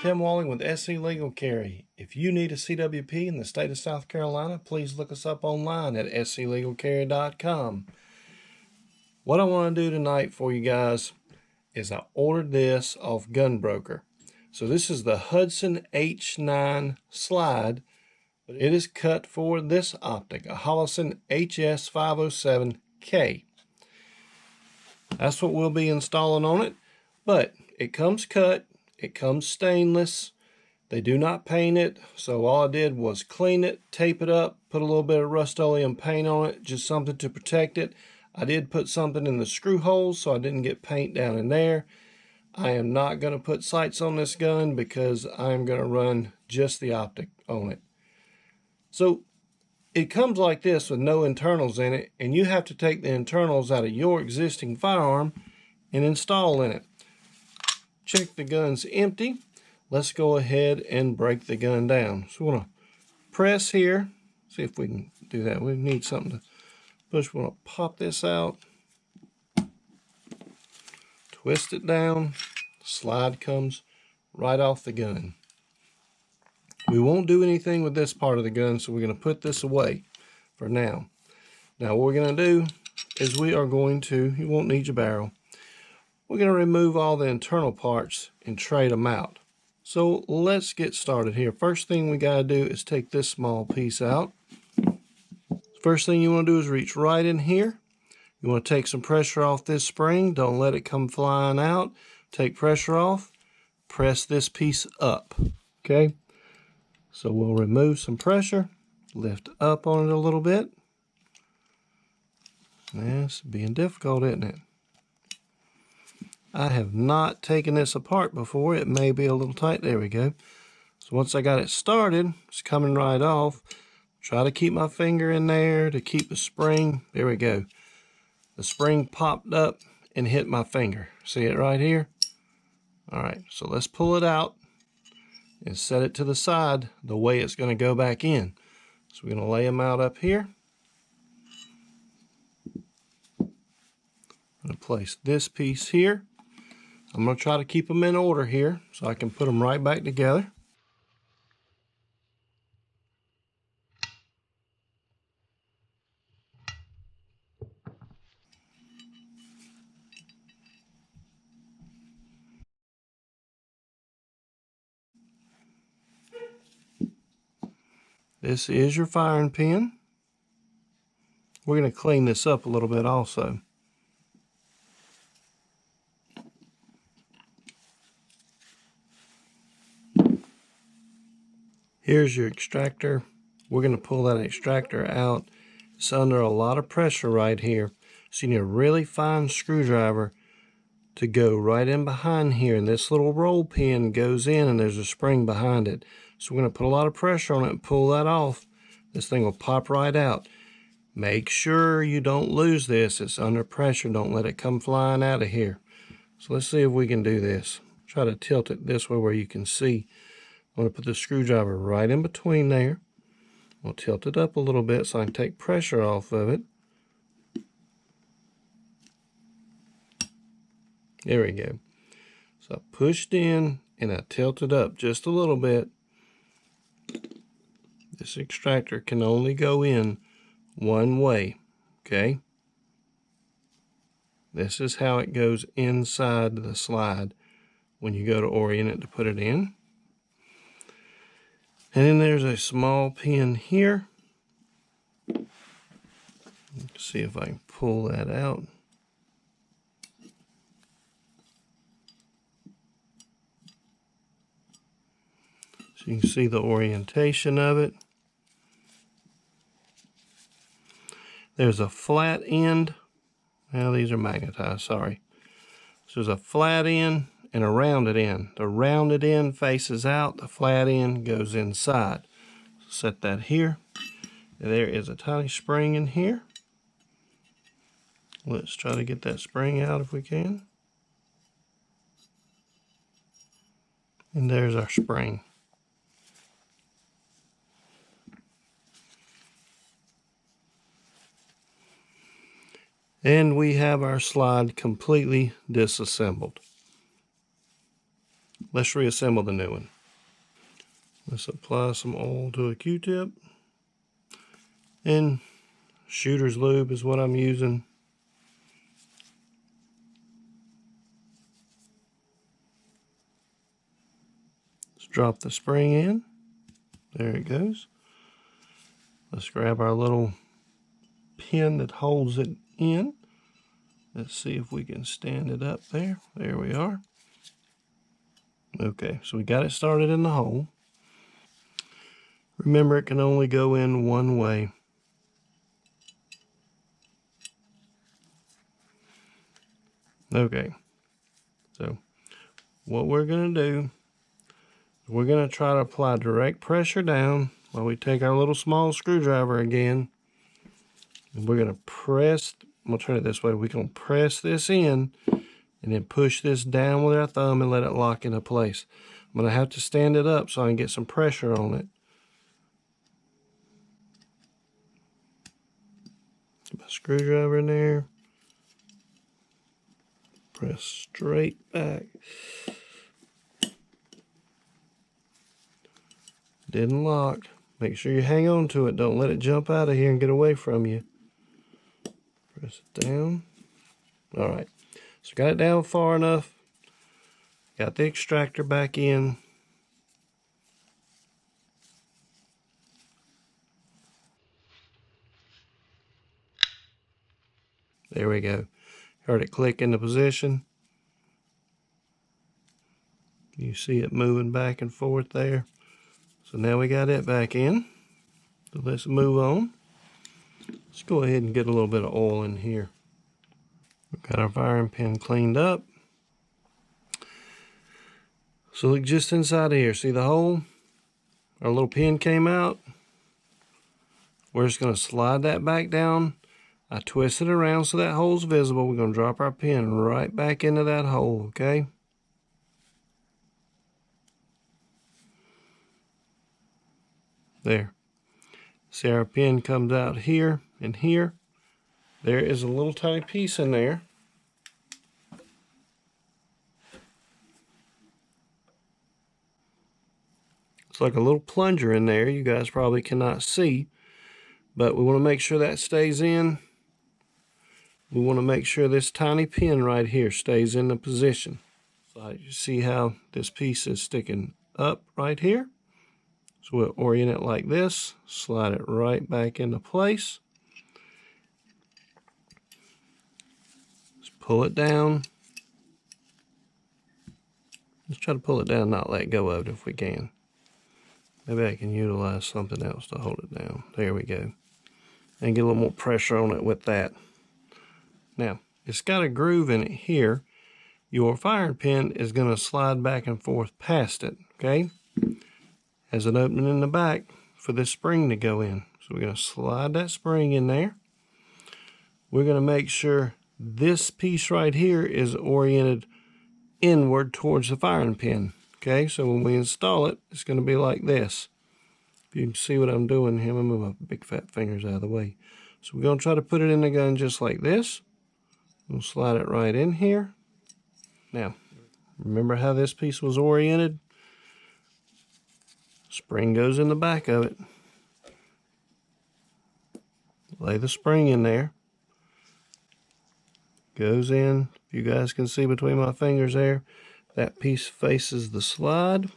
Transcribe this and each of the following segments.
Tim Walling with SC Legal Carry. If you need a CWP in the state of South Carolina, please look us up online at sclegalcarry.com. What I want to do tonight for you guys is I ordered this off Gunbroker. So this is the Hudson H9 slide, but it is cut for this optic, a Hudson HS507K. That's what we'll be installing on it, but it comes cut, it comes stainless. They do not paint it, so all I did was clean it, tape it up, put a little bit of Rust-Oleum paint on it, just something to protect it. I did put something in the screw holes so I didn't get paint down in there. I am not going to put sights on this gun because I'm going to run just the optic on it. So it comes like this with no internals in it, and you have to take the internals out of your existing firearm and install in it. Check the gun's empty. Let's go ahead and break the gun down. So we're going to press here. See if we can do that. We need something to push. We're going to pop this out. Twist it down. The slide comes right off the gun. We won't do anything with this part of the gun, so we're going to put this away for now. Now what we're going to do is we are going to, you won't need your barrel, we're going to remove all the internal parts and trade them out. So let's get started here. First thing we got to do is take this small piece out. First thing you want to do is reach right in here. You want to take some pressure off this spring. Don't let it come flying out. Take pressure off. Press this piece up. Okay? So we'll remove some pressure. Lift up on it a little bit. It's being difficult, isn't it? I have not taken this apart before. It may be a little tight. There we go. So once I got it started, it's coming right off. Try to keep my finger in there to keep the spring. There we go. The spring popped up and hit my finger. See it right here? All right, so let's pull it out and set it to the side the way it's going to go back in. So we're going to lay them out up here. I'm going to place this piece here. I'm going to try to keep them in order here so I can put them right back together. This is your firing pin. We're going to clean this up a little bit also. Here's your extractor. We're going to pull that extractor out. It's under a lot of pressure right here. So you need a really fine screwdriver to go right in behind here. And this little roll pin goes in and there's a spring behind it. So we're going to put a lot of pressure on it and pull that off. This thing will pop right out. Make sure you don't lose this. It's under pressure. Don't let it come flying out of here. So let's see if we can do this. Try to tilt it this way where you can see. I'm going to put the screwdriver right in between there. We'll tilt it up a little bit so I can take pressure off of it. There we go. So I pushed in and I tilted up just a little bit. This extractor can only go in one way, okay? This is how it goes inside the slide when you go to orient it to put it in. And then there's a small pin here. Let's see if I can pull that out. So you can see the orientation of it. There's a flat end. Well, these are magnetized, sorry. So there's a flat end and a rounded end. The rounded end faces out, the flat end goes inside. Set that here. There is a tiny spring in here. Let's try to get that spring out if we can. And there's our spring. And we have our slide completely disassembled. Let's reassemble the new one. Let's apply some oil to a Q-tip. And shooter's lube is what I'm using. Let's drop the spring in. There it goes. Let's grab our little pin that holds it in. Let's see if we can stand it up there. There we are. Okay, so we got it started in the hole. Remember, it can only go in one way. Okay, so what we're going to do, we're going to try to apply direct pressure down while we take our little small screwdriver again. And we're going to press, I'm going to turn it this way, we're going to press this in and then push this down with our thumb and let it lock into place. I'm going to have to stand it up so I can get some pressure on it. Get my screwdriver in there. Press straight back. Didn't lock. Make sure you hang on to it. Don't let it jump out of here and get away from you. Press it down. All right. So got it down far enough. Got the extractor back in. There we go. Heard it click into position. You see it moving back and forth there. So now we got it back in. So let's move on. Let's go ahead and get a little bit of oil in here. We've got our firing pin cleaned up. So look just inside of here. See the hole? Our little pin came out. We're just going to slide that back down. I twist it around so that hole's visible. We're going to drop our pin right back into that hole, okay? There. See, our pin comes out here and here. There is a little tiny piece in there. It's like a little plunger in there. You guys probably cannot see, but we want to make sure that stays in. We want to make sure this tiny pin right here stays in the position. So you see how this piece is sticking up right here? So we'll orient it like this, slide it right back into place. Just pull it down. Let's try to pull it down, not let go of it if we can. Maybe I can utilize something else to hold it down. There we go. And get a little more pressure on it with that. Now, it's got a groove in it here. Your firing pin is going to slide back and forth past it, okay? Has an opening in the back for this spring to go in. So we're going to slide that spring in there. We're going to make sure this piece right here is oriented inward towards the firing pin. Okay, so when we install it, it's going to be like this. If you can see what I'm doing here, I'm going to move my big fat fingers out of the way. So we're going to try to put it in the gun just like this. We'll slide it right in here. Now, remember how this piece was oriented? Spring goes in the back of it. Lay the spring in there. Goes in. You guys can see between my fingers there. That piece faces the slide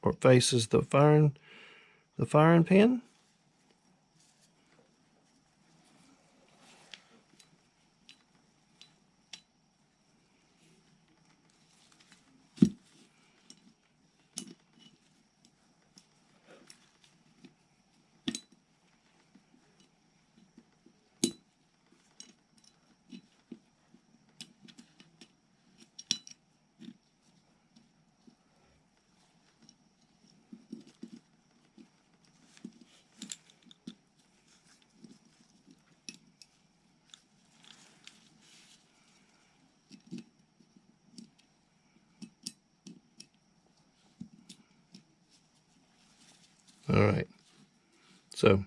or faces the firing pin. All right, so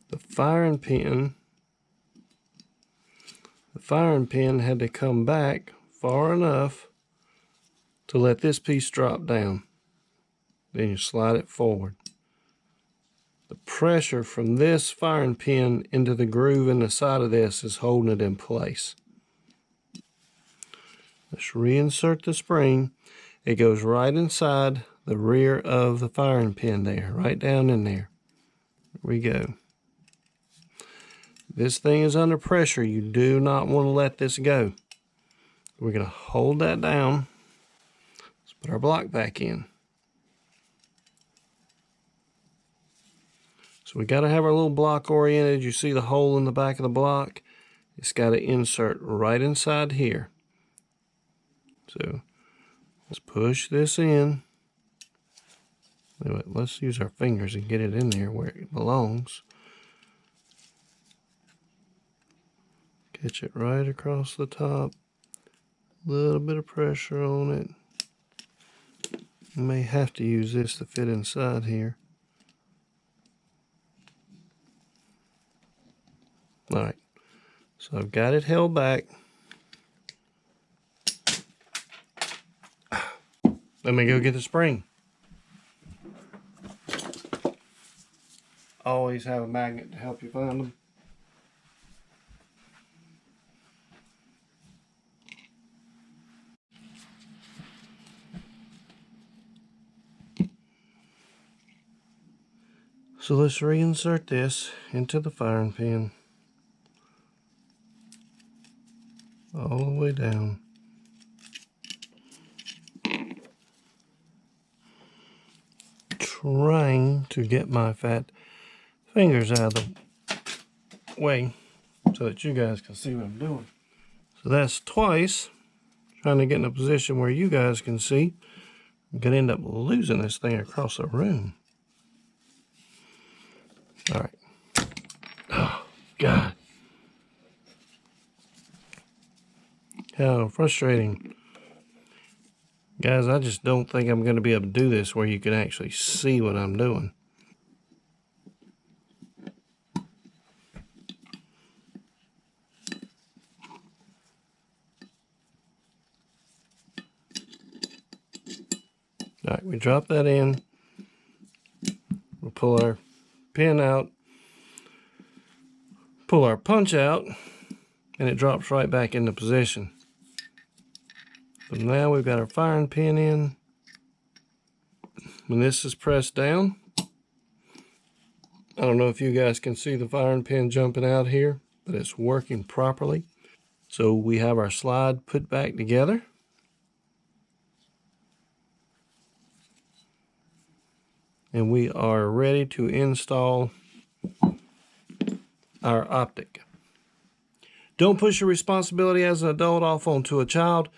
the firing pin had to come back far enough to let this piece drop down. Then you slide it forward. The pressure from this firing pin into the groove in the side of this is holding it in place. Let's reinsert the spring. It goes right inside the rear of the firing pin there, right down in there. There we go. This thing is under pressure. You do not want to let this go. We're going to hold that down. Let's put our block back in. So we got to have our little block oriented. You see the hole in the back of the block? It's got to insert right inside here. So let's push this in. Let's use our fingers and get it in there where it belongs. Catch it right across the top. A little bit of pressure on it. You may have to use this to fit inside here. Alright, so I've got it held back. Let me go get the spring. Always have a magnet to help you find them. So let's reinsert this into the firing pin. All the way down. Trying to get my fat fingers out of the way so that you guys can see what I'm doing. So that's twice. Trying to get in a position where you guys can see. I'm going to end up losing this thing across the room. Alright. Oh, God. How frustrating. Guys, I just don't think I'm going to be able to do this where you can actually see what I'm doing. Alright, we drop that in. We'll pull our pin out. Pull our punch out. And it drops right back into position. So now we've got our firing pin in. When this is pressed down, I don't know if you guys can see the firing pin jumping out here, but it's working properly. So we have our slide put back together. And we are ready to install our optic. Don't push your responsibility as an adult off onto a child.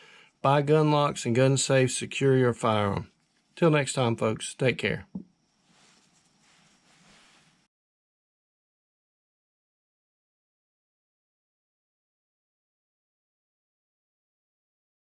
Buy gun locks and gun safes. Secure your firearm. Till next time, folks, take care.